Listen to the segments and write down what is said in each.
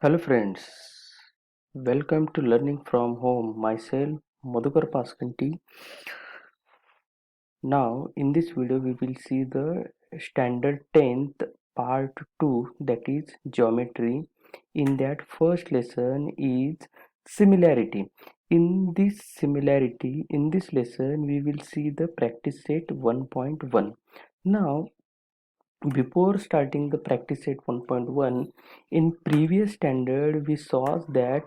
Hello friends, welcome to Learning from Home. Myself Madhukar Paskanti. Now in this video we will see the standard 10th part 2, that is geometry. In that first lesson is similarity. In this lesson we will see the practice set 1.1. Now before starting the practice set 1.1, in previous standard we saw that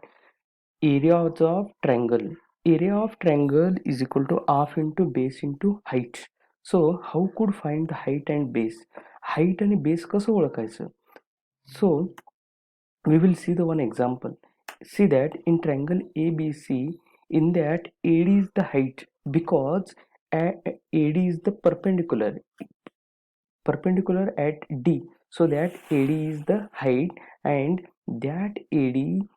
areas of triangle is equal to half into base into height. So how could find the height and base? Height आणि base कसं ओळखायचं? So we will see the one example. See that in triangle ABC, in that AD is the height because AD is the perpendicular at D, so that AD is the height and that AD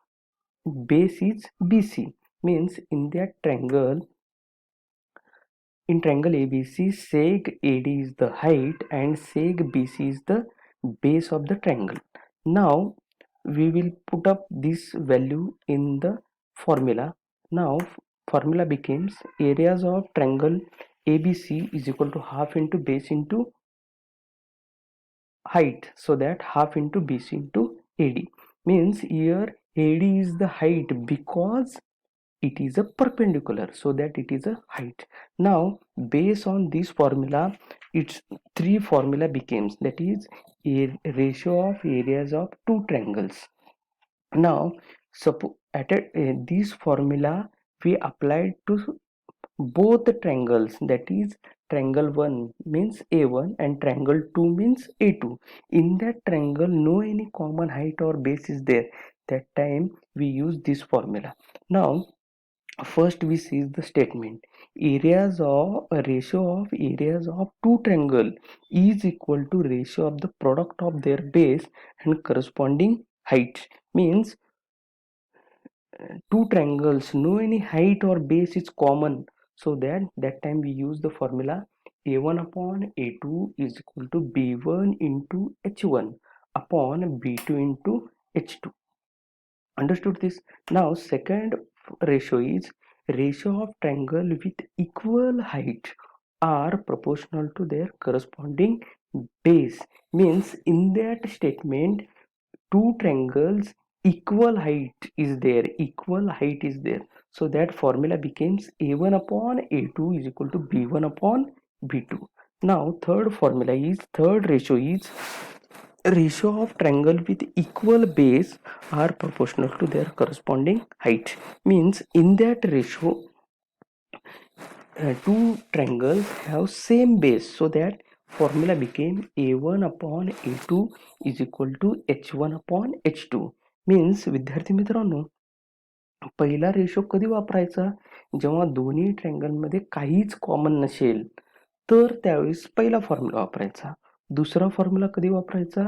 base is BC. Means in triangle ABC, seg AD is the height and seg BC is the base of the triangle. Now we will put up this value in the formula. Now formula becomes areas of triangle ABC is equal to half into base into height, so that half into BC into AD. Means here AD is the height because it is a perpendicular, so that it is a height. Now based on this formula, its three formula becomes, that is a ratio of areas of two triangles. Now suppose at this formula we applied to both the triangles, that is triangle 1 means A1 and triangle 2 means A2. In that triangle no any common height or base is there, that time we use this formula. Now first we see the statement, areas of a ratio of areas of two triangle is equal to ratio of the product of their base and corresponding height. Means two triangles no any height or base is common, so that time we use the formula a1 upon a2 is equal to b1 into h1 upon b2 into h2. Understood this? Now second ratio is ratio of triangle with equal height are proportional to their corresponding base. Means in that statement two triangles equal height is there, so that formula becomes a1 upon a2 is equal to b1 upon b2. Now third ratio is ratio of triangle with equal base are proportional to their corresponding height. Means in that ratio two triangles have same base, so that formula became a1 upon a2 is equal to h1 upon h2. Means विद्यार्थी मित्रांनो, पहिला ratio कधी वापरायचा? जेव्हा दोन्ही triangle मध्ये काहीच common नसेल तर त्यावेळेस पहिला फॉर्म्युला वापरायचा. दुसरा फॉर्म्युला कधी वापरायचा?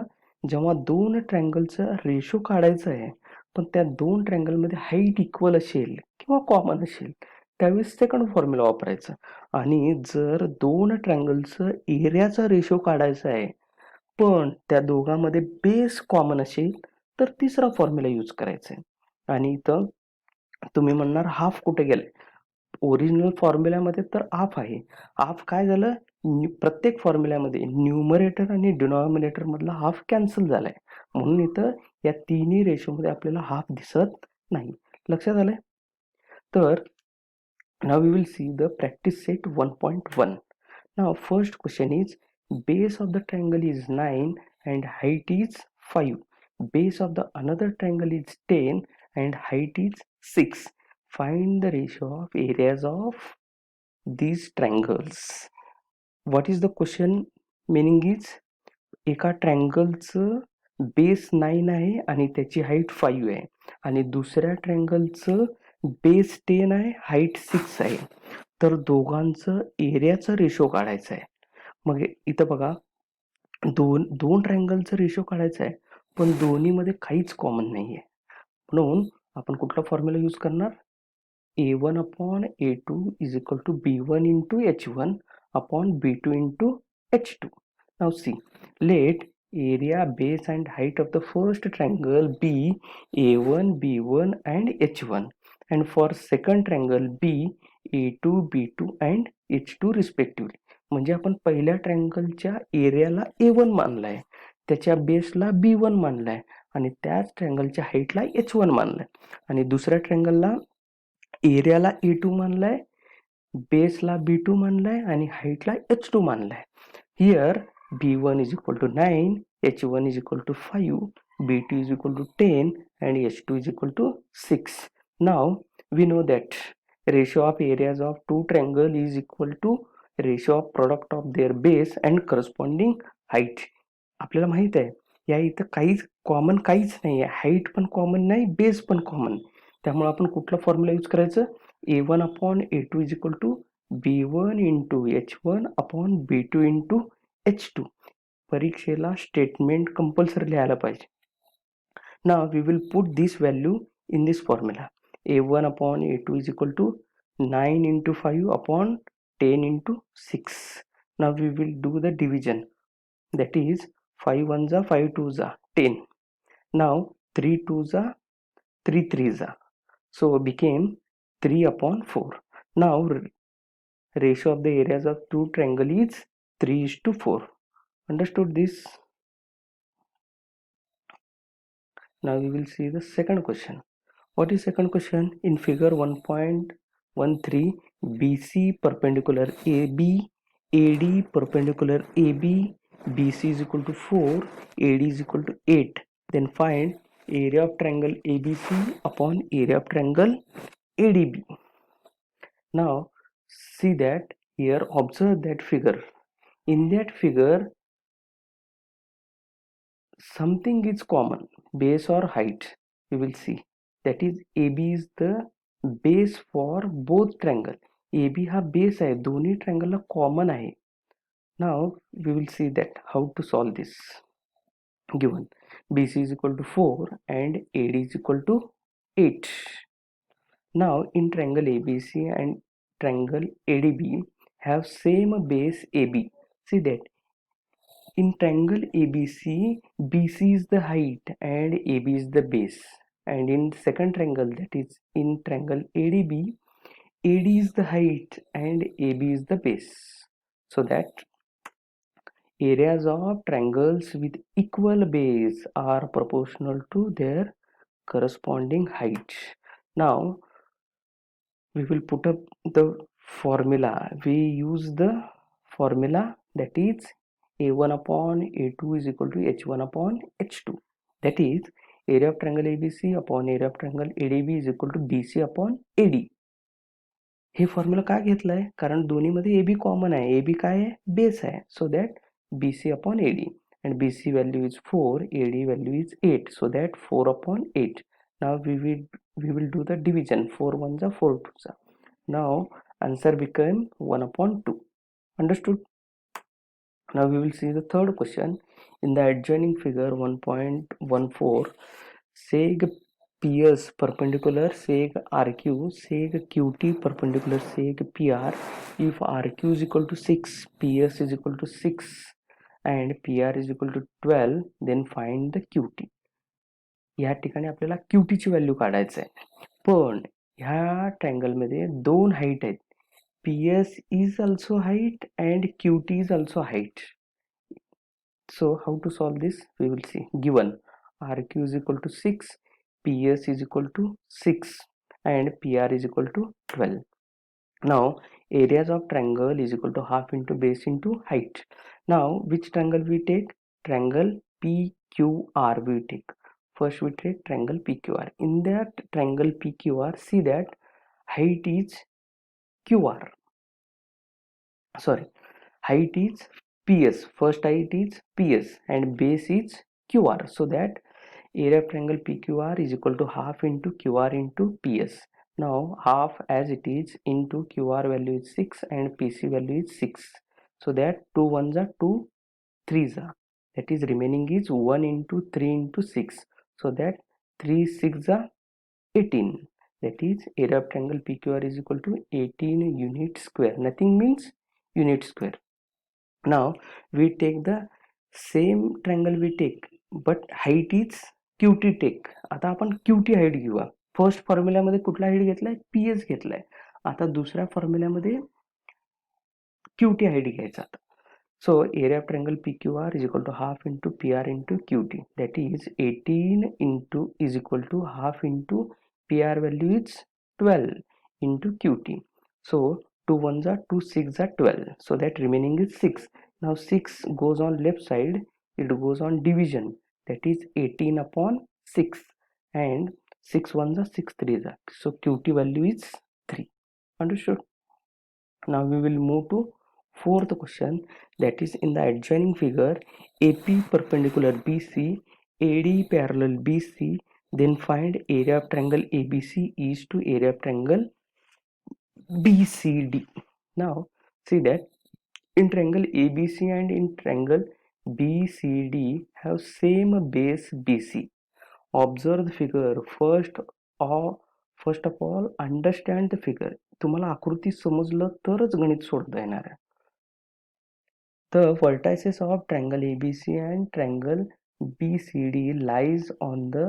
जेव्हा दोन ट्रायंगलचा रेशो काढायचा आहे पण त्या दोन ट्रायंगल मध्ये हाईट इक्वल असेल किंवा कॉमन असेल त्यावेळेस सेकंड फॉर्म्युला वापरायचा. आणि जर दोन ट्रायंगलचं एरियाचा रेशो काढायचा आहे पण त्या दोघांमध्ये बेस कॉमन असेल तर तिसरा फॉर्म्युला यूज करायचा आहे. आणि इथं तुम्ही म्हणणार हाफ कुठे गेले? ओरिजिनल फॉर्म्युल्यामध्ये तर हाफ आहे. हाफ काय झालं? प्रत्येक फॉर्म्युल्यामध्ये न्यूमरेटर आणि डिनॉमिनेटर मधला हाफ कॅन्सल झालाय, म्हणून इथं या तिन्ही रेशो मध्ये आपल्याला हाफ दिसत नाही. लक्षात आलंय? तर now we will see the practice set 1.1. Now first question is, base of the triangle is 9 and height is 5. Base of the another triangle is 10 and height is 6. Find the ratio of areas of these triangles. What is the question meaning is, एका ट्रायंगलचं base 9 आहे आणि त्याची height 5 आहे आणि दुसऱ्या ट्रायंगलचं base 10 आहे, height 6 आहे. तर दोघांचं एरियाचा रेशो काढायचा आहे. मग इथं बघा, दोन ट्रायंगलचा रेशो काढायचा आहे पण दोन्हीमध्ये काहीच कॉमन नाहीये, म्हणून आपण कुठला फॉर्म्युला यूज करणार? a1 upon a2 is equal to b1 into h1 upon b2 into h2. Now see, let area, base and height of the first triangle be A1, B1 and H1, and for second triangle be A2, B2 and H2 respectively. म्हणजे आपण पहिल्या ट्रायंगलच्या areola A1 मानलाय, त्याच्या बेसला B1 मानलाय आणि त्याच ट्रायंगलच्या हाईटला H1 मानलाय, आणि दुसऱ्या ट्रायंगलला areola A2 मानलाय, बेसला B2 मानलाय आणि हाईटला H2 मानलाय. Here B1 is equal to 9, H1 is equal to 5, B2 is equal to 10 and H2 is equal to 6. Now we know that ratio of areas of two triangle is equal to ratio of product of their base and corresponding height. आपल्याला माहित आहे या इथं काहीच common काहीच नाही आहे, height पण कॉमन नाही, बेस पण कॉमन. त्यामुळे आपण कुठला फॉर्म्युला यूज करायचं, A1 upon A2 is equal to B1 into H1 upon B2 into H2. परीक्षेला स्टेटमेंट कंपल्सरी लिहायला पाहिजे. Now we will put this value in this formula. A1 upon A2 is equal to 9 into 5 upon 10 into 6. Now we will do the division. That is 5 1s are 5 2s are 10. Now 3 2s are 3 3s are. So became 3 upon 4. Now ratio of the areas of two triangle is 3:4. Understood this? Now we will see the second question. What is second question? In figure 1.13, BC perpendicular AB, AD perpendicular AB, BC is equal to 4, AD is equal to 8. Then find area of triangle ABC upon area of triangle ADB. Now see that here, observe that figure. In that figure something is common, base or height. We will see. That is AB is the base for both triangle. AB हा base आहे, दोन्ही triangle ला common आहे. Now we will see that how to solve this. Given BC is equal to 4 and AD is equal to 8. Now in triangle ABC and triangle ADB have same base AB. See that in triangle ABC, BC is the height and AB is the base, and in second triangle, that is in triangle ADB, AD is the height and AB is the base. So that areas of triangles with equal base are proportional to their corresponding height. Now we will put up the formula. We use the formula, that is A1 upon A2 is equal to H1 upon H2. That is area of triangle ABC upon area of triangle ADB is equal to BC upon AD. हे formula का घेतलाय, कारण दोन्हीमध्ये AB common आहे, AB काय आहे, base आहे. So that BC upon AD, and BC value is 4, AD value is 8, so that 4 upon 8. Now we will do the division. 4 1s are 4 2s are. Now answer became 1 upon 2. Understood? Now we will see the third question. In the adjoining figure 1.14, seg PS perpendicular seg RQ, seg QT perpendicular seg PR. If RQ is equal to 6, PS is equal to 6 and PR is equal to 12, then find the QT. या ठिकाणी आपल्याला QT ची value काढायचं आहे, पण ह्या triangle मध्ये दोन हाईट आहेत. PS is also height and QT is also height. So how to solve this? We will see. Given RQ is equal to 6, PS is equal to 6 and PR is equal to 12. Now areas of triangle is equal to half into base into height. Now which triangle we take? Triangle PQR we take. First we take triangle PQR. In that triangle PQR, see that height is QR. Sorry, height is PS. First height is PS and base is QR. So that area of triangle PQR is equal to half into QR into PS. Now half as it is into QR value is 6 and PC value is 6. So that 2 1s are 2 3s are. That is remaining is 1 into 3 into 6. So that 3 6 are 18. That is area of triangle PQR is equal to 18 unit square. Nothing means unit square. Now we take the same triangle we take but height is QT take. आता आपण QT height घेऊया. First फॉर्म्युल्यामध्ये कुठला height घेतलाय? PS घेतलाय. आता दुसऱ्या फॉर्म्युल्यामध्ये QT हाईट घ्यायचा. So area of triangle PQR is equal to half into PR into QT. That is 18 into is equal to half into PR value is 12 into QT. So 2 1s are 2 6 are 12. So that remaining is 6. Now 6 goes on left side. It goes on division. That is 18 upon 6. And 6 1s are 6 3s are. So QT value is 3. Understood? Now we will move to fourth question, that is in the adjoining figure AP perpendicular BC, AD parallel BC, then find area of triangle ABC is to area of triangle BCD. Now see that in triangle ABC and in triangle BCD have same base BC. Observe the figure first of all understand the figure. तुम्हाला आकृती समजलं तरच गणित सोडता येणार आहे. The vertices of triangle ABC and triangle BCD lies on the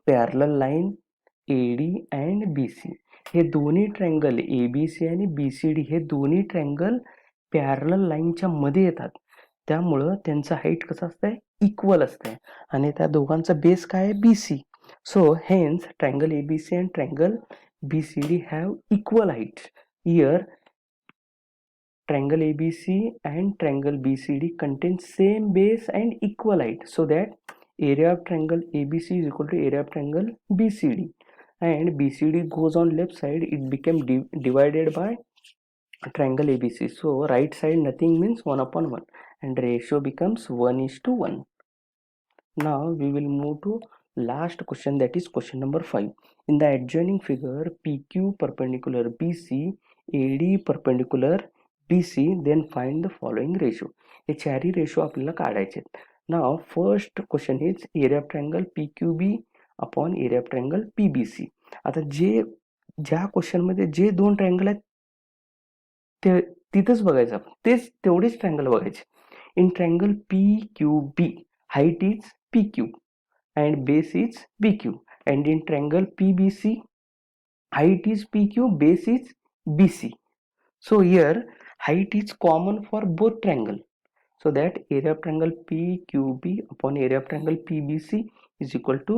parallel line AD and BC. हे दोन्ही triangle ABC आणि BCD हे दोन्ही ट्रायंगल पॅरलल लाईनच्या मध्ये येतात. त्यामुळं त्यांचं हाईट कसं असतंय? इक्वल असतंय आणि त्या दोघांचा बेस काय आहे? BC. So hence triangle ABC and triangle BCD have equal height. Here triangle ABC and triangle BCD contain same base and equal height, so that area of triangle ABC is equal to area of triangle BCD, and BCD goes on left side, it became divided by triangle ABC. So right side nothing means 1 upon 1 and ratio becomes 1:1. Now we will move to last question, that is question number 5. In the adjoining figure PQ perpendicular BC, AD perpendicular BC, then find the following ratio. हे चारही ratio आपल्याला काढायचे. Now first question is area of triangle PQB upon area of triangle PBC. आता ज्या question मध्ये जे दोन triangle आहेत ते तिथंच बघायचं आपण, तेवढेच ट्रायंगल बघायचे. In triangle PQB height is PQ and base is BQ, and in triangle PBC height is PQ, base is BC. So here height is common for both triangle, so that area of triangle PQB upon area of triangle PBC is equal to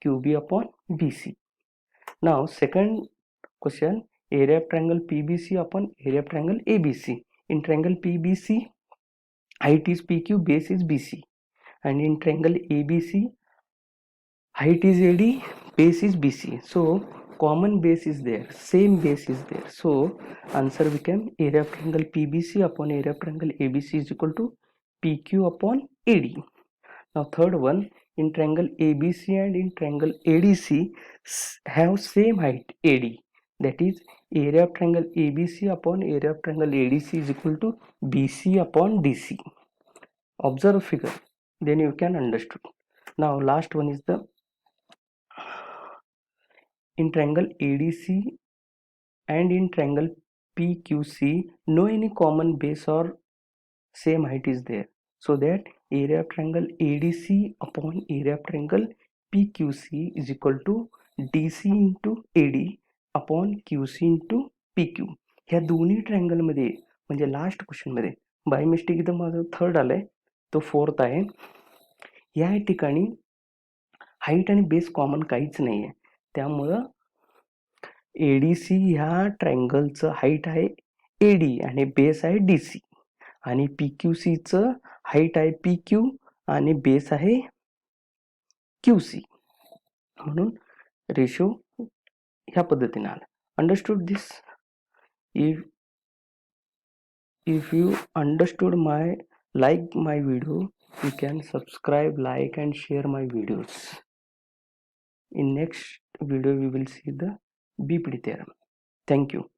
QB upon BC. Now second question, area of triangle PBC upon area of triangle ABC. In triangle PBC height is PQ, base is BC, and in triangle ABC height is AD, base is BC. So common base is there, same base is there. So answer became area of triangle PBC upon area of triangle ABC is equal to PQ upon AD. Now third one, in triangle ABC and in triangle ADC have same height AD. That is area of triangle ABC upon area of triangle ADC is equal to BC upon DC. Observe figure, then you can understood. Now last one is the in triangle ADC and in triangle PQC no any common base or same height is there, so that area of triangle ADC upon area of triangle PQC is equal to DC into AD upon QC into PQ. ह्या दोन्ही triangle मध्ये म्हणजे last question मध्ये by mistake इथं माझं third आलंय, तो fourth आहे. या ठिकाणी हाईट आणि बेस कॉमन काहीच नाहीये, त्यामुळं ADC ह्या ट्रायंगलचं हाईट आहे AD आणि बेस आहे DC, आणि PQC चं हाईट आहे PQ आणि बेस आहे QC. म्हणून रेशो ह्या पद्धतीने आला. Understood this? if you understood like my video, you can subscribe, like and share my videos. In next video we will see the BPD theorem. Thank you.